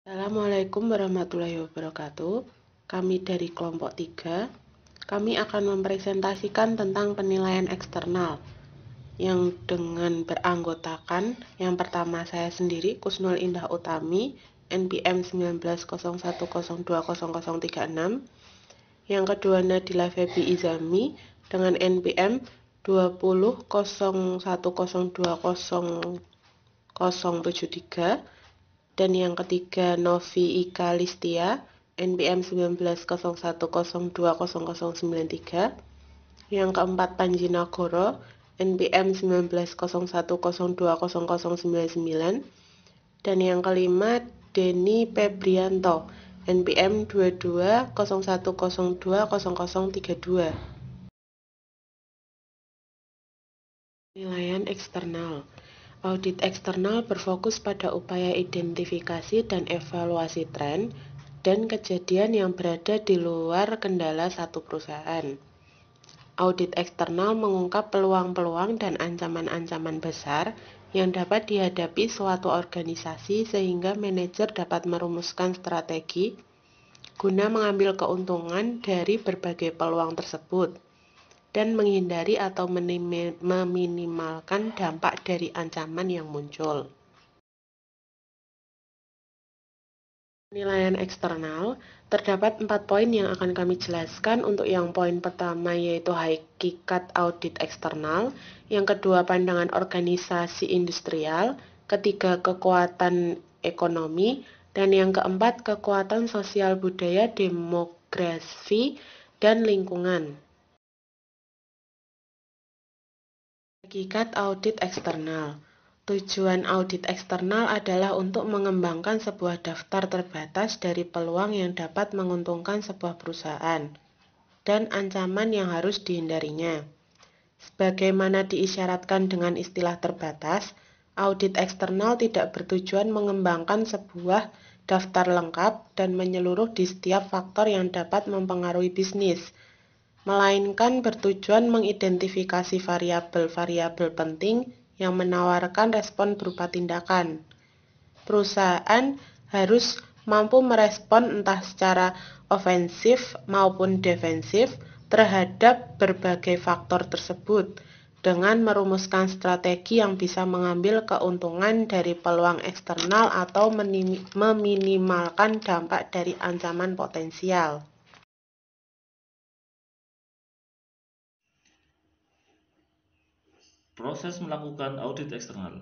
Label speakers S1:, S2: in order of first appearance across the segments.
S1: Assalamualaikum warahmatullahi wabarakatuh. Kami dari kelompok 3, kami akan mempresentasikan tentang penilaian eksternal yang dengan beranggotakan yang pertama saya sendiri, Kusnul Indah Utami, NPM 1901020036, yang kedua Nadila Febi Izami dengan NPM 20.01020073, dan yang ketiga Novi Ika Listia, NPM 1901020093, yang keempat Panji Nagoro, NPM 1901020099, dan yang kelima Denny Febrianto, NPM 2201020032. Penilaian eksternal. Audit eksternal berfokus pada upaya identifikasi dan evaluasi tren dan kejadian yang berada di luar kendala satu perusahaan. Audit eksternal mengungkap peluang-peluang dan ancaman-ancaman besar yang dapat dihadapi suatu organisasi sehingga manajer dapat merumuskan strategi guna mengambil keuntungan dari berbagai peluang tersebut dan menghindari atau meminimalkan dampak dari ancaman yang muncul. Penilaian eksternal, terdapat 4 poin yang akan kami jelaskan. Untuk yang poin pertama yaitu hakikat audit eksternal, yang kedua pandangan organisasi industrial, ketiga kekuatan ekonomi, dan yang keempat kekuatan sosial budaya, demografi, dan lingkungan. Hakikat audit eksternal. Tujuan audit eksternal adalah untuk mengembangkan sebuah daftar terbatas dari peluang yang dapat menguntungkan sebuah perusahaan dan ancaman yang harus dihindarinya. Sebagaimana diisyaratkan dengan istilah terbatas, audit eksternal tidak bertujuan mengembangkan sebuah daftar lengkap dan menyeluruh di setiap faktor yang dapat mempengaruhi bisnis, melainkan bertujuan mengidentifikasi variabel-variabel penting yang menawarkan respon berupa tindakan. Perusahaan harus mampu merespon entah secara ofensif maupun defensif terhadap berbagai faktor tersebut dengan merumuskan strategi yang bisa mengambil keuntungan dari peluang eksternal atau meminimalkan dampak dari ancaman potensial.
S2: Proses melakukan audit eksternal.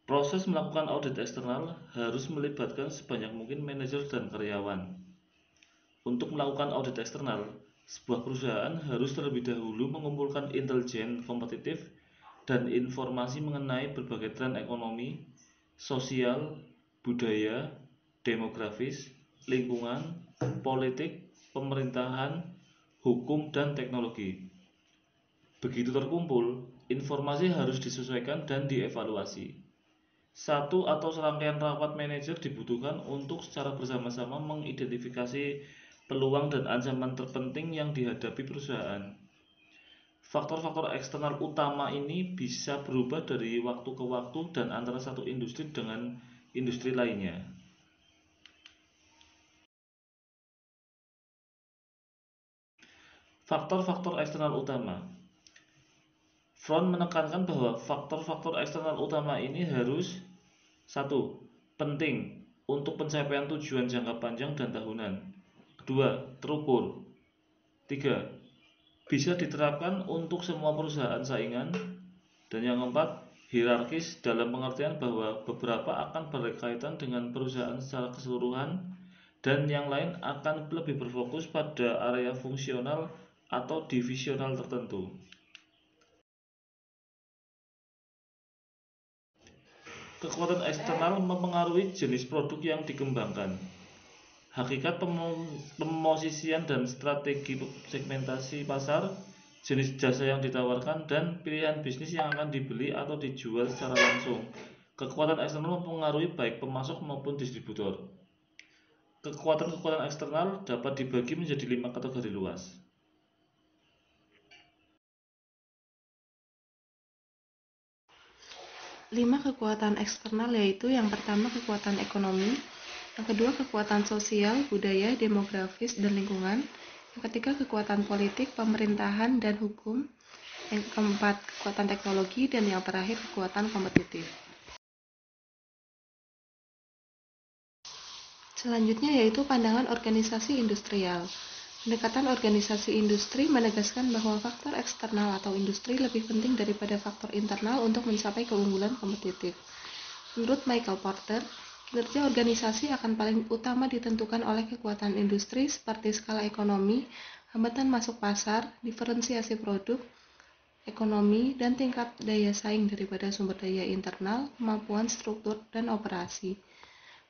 S2: Proses melakukan audit eksternal harus melibatkan sebanyak mungkin manajer dan karyawan. Untuk melakukan audit eksternal, sebuah perusahaan harus terlebih dahulu mengumpulkan intelijen kompetitif dan informasi mengenai berbagai tren ekonomi, sosial, budaya, demografis, lingkungan, politik, pemerintahan, hukum, dan teknologi. Begitu terkumpul, informasi harus disesuaikan dan dievaluasi. Satu atau serangkaian rapat manajer dibutuhkan untuk secara bersama-sama mengidentifikasi peluang dan ancaman terpenting yang dihadapi perusahaan. Faktor-faktor eksternal utama ini bisa berubah dari waktu ke waktu dan antara satu industri dengan industri lainnya. Faktor-faktor eksternal utama. Front menekankan bahwa faktor-faktor eksternal utama ini harus 1. Penting untuk pencapaian tujuan jangka panjang dan tahunan. 2. Terukur. 3. Bisa diterapkan untuk semua perusahaan saingan. Dan yang keempat, hierarkis dalam pengertian bahwa beberapa akan berkaitan dengan perusahaan secara keseluruhan dan yang lain akan lebih berfokus pada area fungsional atau divisional tertentu. Kekuatan eksternal mempengaruhi jenis produk yang dikembangkan. Hakikat pemosisian dan strategi segmentasi pasar, jenis jasa yang ditawarkan, dan pilihan bisnis yang akan dibeli atau dijual secara langsung. Kekuatan eksternal mempengaruhi baik pemasok maupun distributor. Kekuatan-kekuatan eksternal dapat dibagi menjadi 5 kategori luas.
S3: 5 kekuatan eksternal, yaitu yang pertama kekuatan ekonomi, yang kedua kekuatan sosial, budaya, demografis, dan lingkungan, yang ketiga kekuatan politik, pemerintahan, dan hukum, yang keempat kekuatan teknologi, dan yang terakhir kekuatan kompetitif. Selanjutnya yaitu pandangan organisasi industrial. Pendekatan organisasi industri menegaskan bahwa faktor eksternal atau industri lebih penting daripada faktor internal untuk mencapai keunggulan kompetitif. Menurut Michael Porter, kinerja organisasi akan paling utama ditentukan oleh kekuatan industri seperti skala ekonomi, hambatan masuk pasar, diferensiasi produk, ekonomi, dan tingkat daya saing daripada sumber daya internal, kemampuan struktur, dan operasi.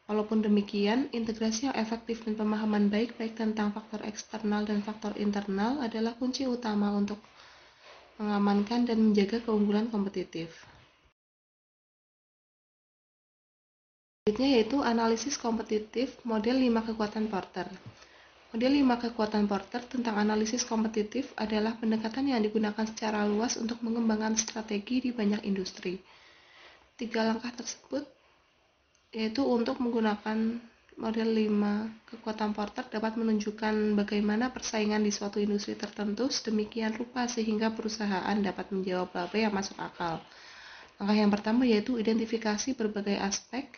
S3: Walaupun demikian, integrasi yang efektif dan pemahaman baik tentang faktor eksternal dan faktor internal adalah kunci utama untuk mengamankan dan menjaga keunggulan kompetitif. Selanjutnya yaitu analisis kompetitif model 5 kekuatan Porter. Model 5 kekuatan Porter tentang analisis kompetitif adalah pendekatan yang digunakan secara luas untuk mengembangkan strategi di banyak industri. 3 langkah tersebut yaitu untuk menggunakan model 5 kekuatan Porter dapat menunjukkan bagaimana persaingan di suatu industri tertentu sedemikian rupa sehingga perusahaan dapat menjawab laba yang masuk akal. Langkah yang pertama yaitu identifikasi berbagai aspek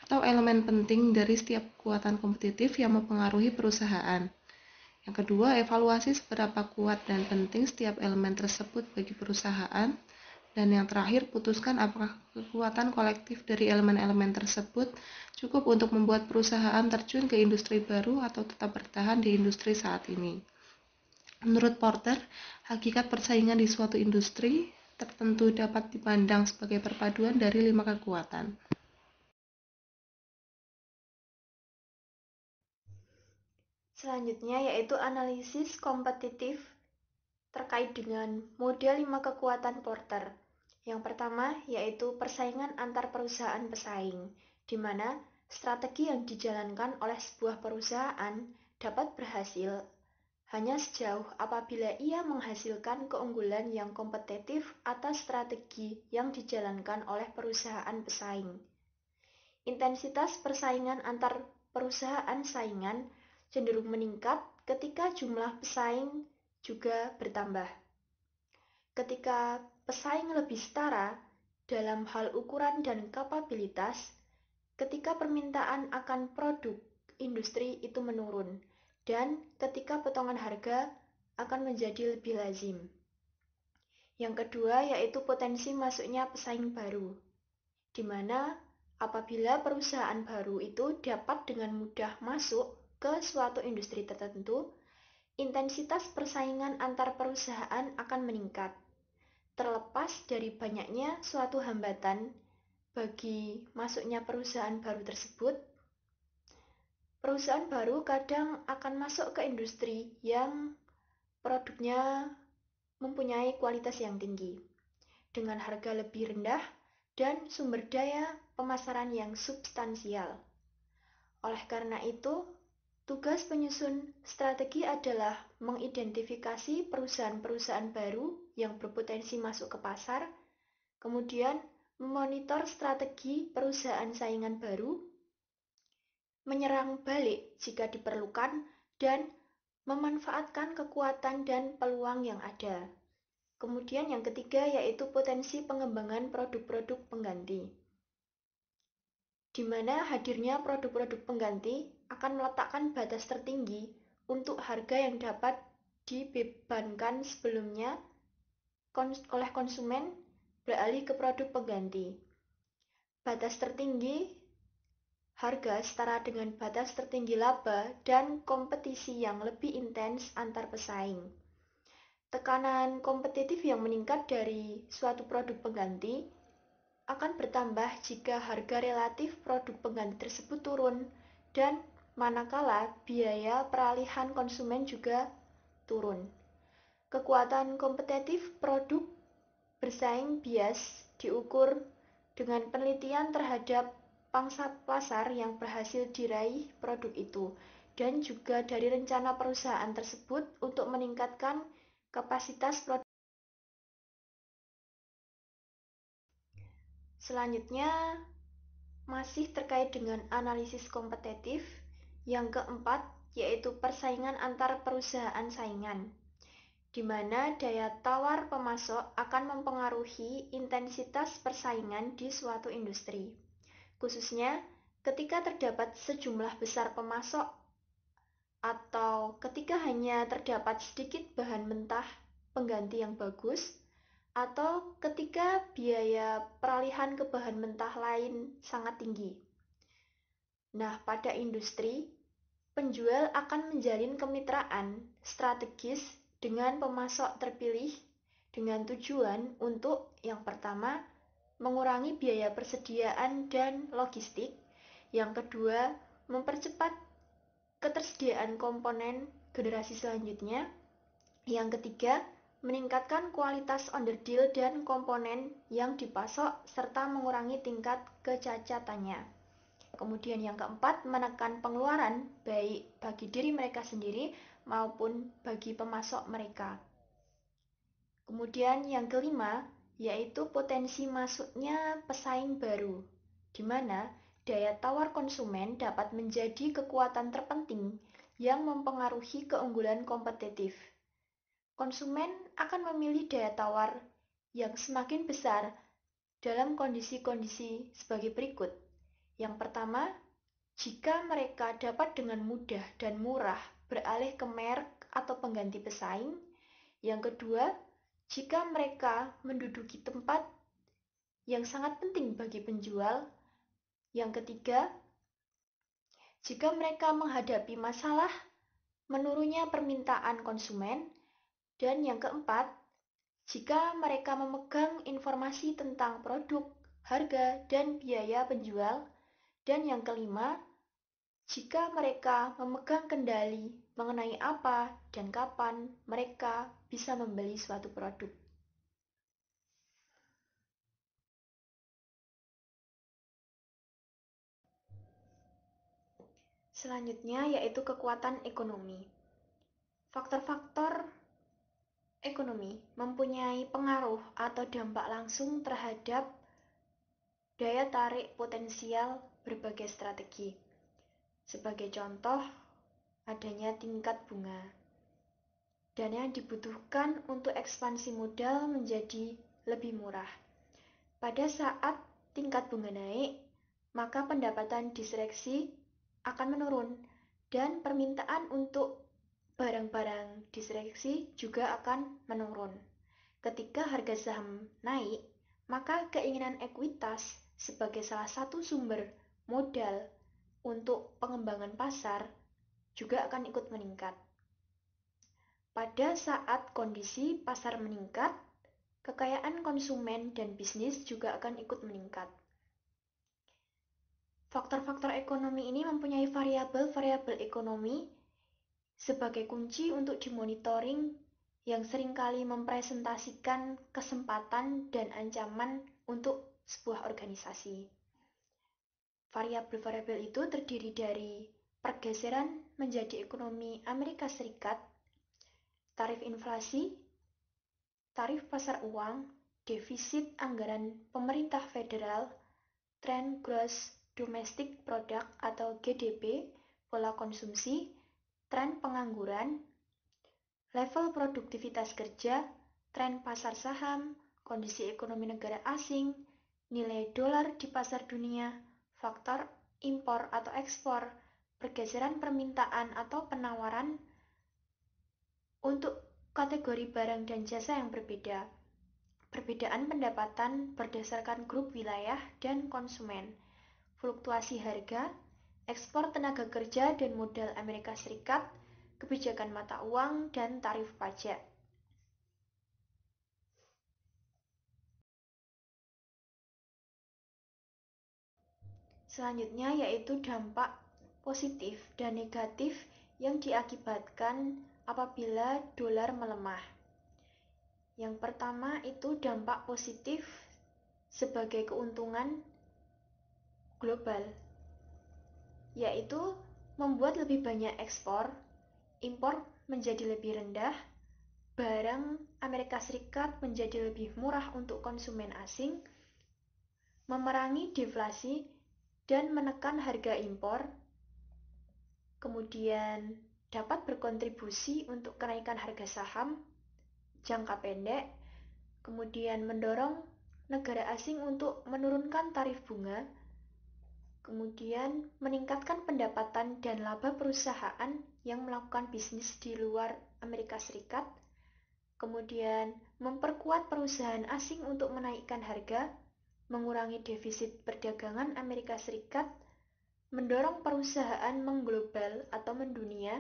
S3: atau elemen penting dari setiap kekuatan kompetitif yang mempengaruhi perusahaan. Yang kedua, evaluasi seberapa kuat dan penting setiap elemen tersebut bagi perusahaan. Dan yang terakhir, putuskan apakah kekuatan kolektif dari elemen-elemen tersebut cukup untuk membuat perusahaan terjun ke industri baru atau tetap bertahan di industri saat ini. Menurut Porter, hakikat persaingan di suatu industri tertentu dapat dipandang sebagai perpaduan dari 5 kekuatan.
S4: Selanjutnya yaitu analisis kompetitif terkait dengan model 5 kekuatan Porter. Yang pertama yaitu persaingan antar perusahaan pesaing, di mana strategi yang dijalankan oleh sebuah perusahaan dapat berhasil hanya sejauh apabila ia menghasilkan keunggulan yang kompetitif atas strategi yang dijalankan oleh perusahaan pesaing. Intensitas persaingan antar perusahaan saingan cenderung meningkat ketika jumlah pesaing juga bertambah. Ketika pesaing lebih setara dalam hal ukuran dan kapabilitas, ketika permintaan akan produk industri itu menurun, dan ketika potongan harga akan menjadi lebih lazim. Yang kedua yaitu potensi masuknya pesaing baru, di mana apabila perusahaan baru itu dapat dengan mudah masuk ke suatu industri tertentu, intensitas persaingan antar perusahaan akan meningkat. Terlepas dari banyaknya suatu hambatan bagi masuknya perusahaan baru tersebut, perusahaan baru kadang akan masuk ke industri yang produknya mempunyai kualitas yang tinggi, dengan harga lebih rendah dan sumber daya pemasaran yang substansial. Oleh karena itu, tugas penyusun strategi adalah mengidentifikasi perusahaan-perusahaan baru yang berpotensi masuk ke pasar, kemudian memonitor strategi perusahaan saingan baru, menyerang balik jika diperlukan, dan memanfaatkan kekuatan dan peluang yang ada. Kemudian yang ketiga yaitu potensi pengembangan produk-produk pengganti, di mana hadirnya produk-produk pengganti akan meletakkan batas tertinggi untuk harga yang dapat dibebankan sebelumnya oleh konsumen beralih ke produk pengganti. Batas tertinggi harga setara dengan batas tertinggi laba dan kompetisi yang lebih intens antar pesaing. Tekanan kompetitif yang meningkat dari suatu produk pengganti akan bertambah jika harga relatif produk pengganti tersebut turun, dan manakala biaya peralihan konsumen juga turun. Kekuatan kompetitif produk bersaing bias diukur dengan penelitian terhadap pangsa pasar yang berhasil diraih produk itu, dan juga dari rencana perusahaan tersebut untuk meningkatkan kapasitas produk. Selanjutnya, masih terkait dengan analisis kompetitif. Yang keempat, yaitu persaingan antar perusahaan saingan, di mana daya tawar pemasok akan mempengaruhi intensitas persaingan di suatu industri, khususnya ketika terdapat sejumlah besar pemasok atau ketika hanya terdapat sedikit bahan mentah pengganti yang bagus, atau ketika biaya peralihan ke bahan mentah lain sangat tinggi. Nah, pada industri, penjual akan menjalin kemitraan strategis dengan pemasok terpilih dengan tujuan untuk yang pertama, mengurangi biaya persediaan dan logistik. Yang kedua, mempercepat ketersediaan komponen generasi selanjutnya. Yang ketiga, meningkatkan kualitas underdeal dan komponen yang dipasok serta mengurangi tingkat kecacatannya. Kemudian yang keempat, menekan pengeluaran baik bagi diri mereka sendiri maupun bagi pemasok mereka. Kemudian yang kelima, yaitu potensi masuknya pesaing baru, di mana daya tawar konsumen dapat menjadi kekuatan terpenting yang mempengaruhi keunggulan kompetitif. Konsumen akan memilih daya tawar yang semakin besar dalam kondisi-kondisi sebagai berikut. Yang pertama, jika mereka dapat dengan mudah dan murah beralih ke merek atau pengganti pesaing. Yang kedua, jika mereka menduduki tempat yang sangat penting bagi penjual. Yang ketiga, jika mereka menghadapi masalah menurunnya permintaan konsumen. Dan yang keempat, jika mereka memegang informasi tentang produk, harga, dan biaya penjual. Dan yang kelima, jika mereka memegang kendali mengenai apa dan kapan mereka bisa membeli suatu produk. Selanjutnya yaitu kekuatan ekonomi. Faktor-faktor ekonomi mempunyai pengaruh atau dampak langsung terhadap daya tarik potensial berbagai strategi. Sebagai contoh, adanya tingkat bunga. Dana yang dibutuhkan untuk ekspansi modal menjadi lebih murah. Pada saat tingkat bunga naik, maka pendapatan diseleksi akan menurun dan permintaan untuk barang-barang diseleksi juga akan menurun. Ketika harga saham naik, maka keinginan ekuitas sebagai salah satu sumber modal untuk pengembangan pasar juga akan ikut meningkat. Pada saat kondisi pasar meningkat, kekayaan konsumen dan bisnis juga akan ikut meningkat. Faktor-faktor ekonomi ini mempunyai variabel-variabel ekonomi sebagai kunci untuk dimonitoring yang seringkali mempresentasikan kesempatan dan ancaman untuk sebuah organisasi. Variabel-variabel itu terdiri dari pergeseran menjadi ekonomi Amerika Serikat, tarif inflasi, tarif pasar uang, defisit anggaran pemerintah federal, tren gross domestic product atau GDP, pola konsumsi, tren pengangguran, level produktivitas kerja, tren pasar saham, kondisi ekonomi negara asing, nilai dolar di pasar dunia, faktor impor atau ekspor, pergeseran permintaan atau penawaran untuk kategori barang dan jasa yang berbeda, perbedaan pendapatan berdasarkan grup wilayah dan konsumen, fluktuasi harga, ekspor tenaga kerja dan modal Amerika Serikat, kebijakan mata uang, dan tarif pajak. Selanjutnya yaitu dampak positif dan negatif yang diakibatkan apabila dolar melemah. Yang pertama itu dampak positif sebagai keuntungan global, yaitu membuat lebih banyak ekspor, impor menjadi lebih rendah, barang Amerika Serikat menjadi lebih murah untuk konsumen asing, memerangi deflasi dan menekan harga impor, kemudian dapat berkontribusi untuk kenaikan harga saham jangka pendek, kemudian mendorong negara asing untuk menurunkan tarif bunga, kemudian meningkatkan pendapatan dan laba perusahaan yang melakukan bisnis di luar Amerika Serikat, kemudian memperkuat perusahaan asing untuk menaikkan harga, mengurangi defisit perdagangan Amerika Serikat, mendorong perusahaan mengglobal atau mendunia,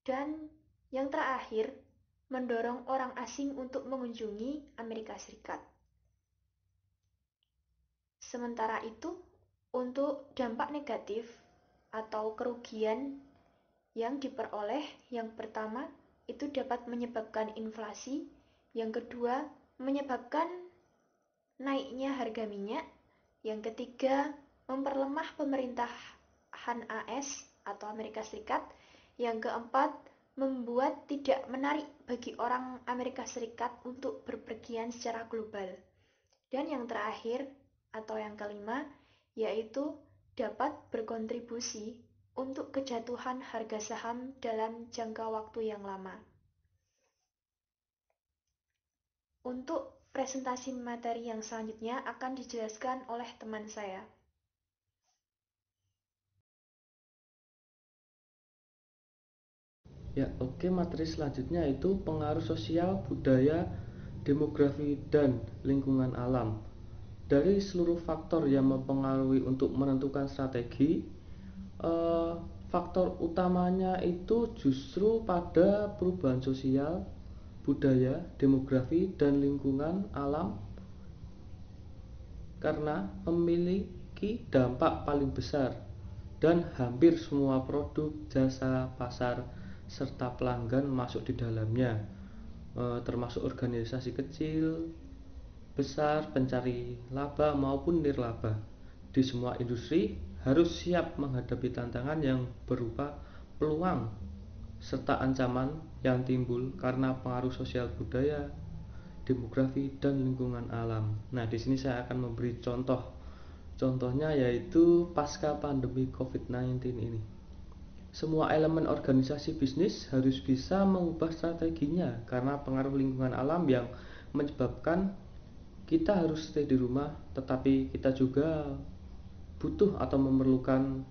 S4: dan yang terakhir, mendorong orang asing untuk mengunjungi Amerika Serikat. Sementara itu, untuk dampak negatif atau kerugian yang diperoleh, yang pertama itu dapat menyebabkan inflasi, yang kedua menyebabkan naiknya harga minyak, yang ketiga memperlemah pemerintahan AS atau Amerika Serikat, yang keempat membuat tidak menarik bagi orang Amerika Serikat untuk berpergian secara global, dan yang terakhir atau yang kelima yaitu dapat berkontribusi untuk kejatuhan harga saham dalam jangka waktu yang lama. Untuk presentasi materi yang selanjutnya akan dijelaskan oleh teman saya.
S5: Ya, oke, materi selanjutnya itu pengaruh sosial, budaya, demografi, dan lingkungan alam. Dari seluruh faktor yang mempengaruhi untuk menentukan strategi, faktor utamanya itu justru pada perubahan sosial, budaya, demografi, dan lingkungan alam karena memiliki dampak paling besar dan hampir semua produk, jasa, pasar, serta pelanggan masuk di dalamnya, termasuk organisasi kecil, besar, pencari laba maupun nirlaba. Di semua industri harus siap menghadapi tantangan yang berupa peluang serta ancaman yang timbul karena pengaruh sosial budaya, demografi, dan lingkungan alam. Nah, di sini saya akan memberi contoh. Contohnya yaitu pasca pandemi COVID-19 ini. Semua elemen organisasi bisnis harus bisa mengubah strateginya karena pengaruh lingkungan alam yang menyebabkan kita harus stay di rumah, tetapi kita juga butuh atau memerlukan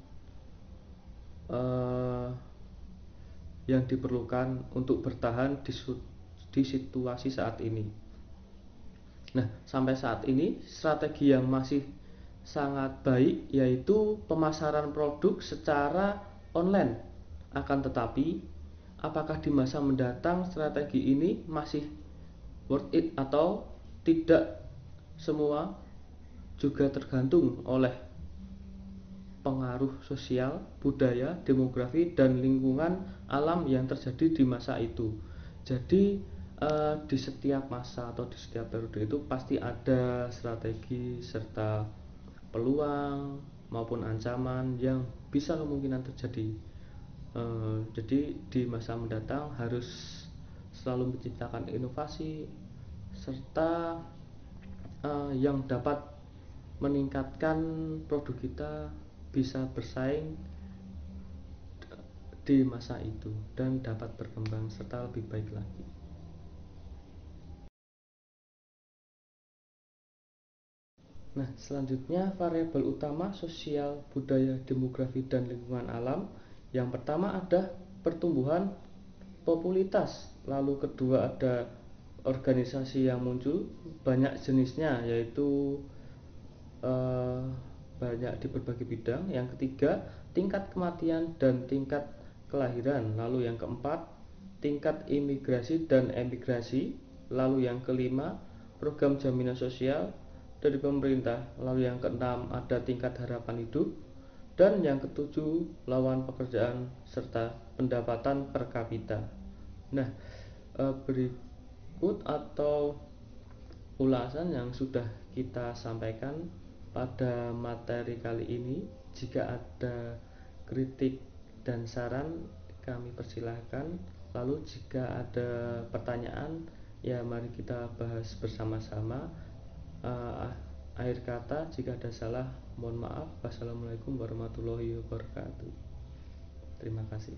S5: yang diperlukan untuk bertahan di situasi saat ini. Nah, sampai saat ini strategi yang masih sangat baik yaitu pemasaran produk secara online. Akan tetapi, apakah di masa mendatang strategi ini masih worth it atau tidak, semua juga tergantung oleh pengaruh sosial, budaya, demografi, dan lingkungan alam yang terjadi di masa itu. Jadi di setiap masa atau di setiap periode itu pasti ada strategi serta peluang maupun ancaman yang bisa kemungkinan terjadi. Jadi di masa mendatang harus selalu menciptakan inovasi serta yang dapat meningkatkan produk kita bisa bersaing di masa itu dan dapat berkembang serta lebih baik lagi. Nah, selanjutnya variabel utama sosial, budaya, demografi, dan lingkungan alam. Yang pertama ada pertumbuhan populitas, lalu kedua ada organisasi yang muncul, banyak jenisnya yaitu banyak di berbagai bidang. Yang ketiga, tingkat kematian dan tingkat kelahiran. Lalu yang keempat, tingkat imigrasi dan emigrasi. Lalu yang kelima, program jaminan sosial dari pemerintah. Lalu yang keenam ada tingkat harapan hidup, dan yang ketujuh lawan pekerjaan serta pendapatan per kapita. Nah, berikut atau ulasan yang sudah kita sampaikan pada materi kali ini. Jika ada kritik dan saran kami persilahkan. Lalu jika ada pertanyaan ya mari kita bahas bersama-sama. Akhir kata, jika ada salah, mohon maaf. Wassalamualaikum warahmatullahi wabarakatuh. Terima kasih.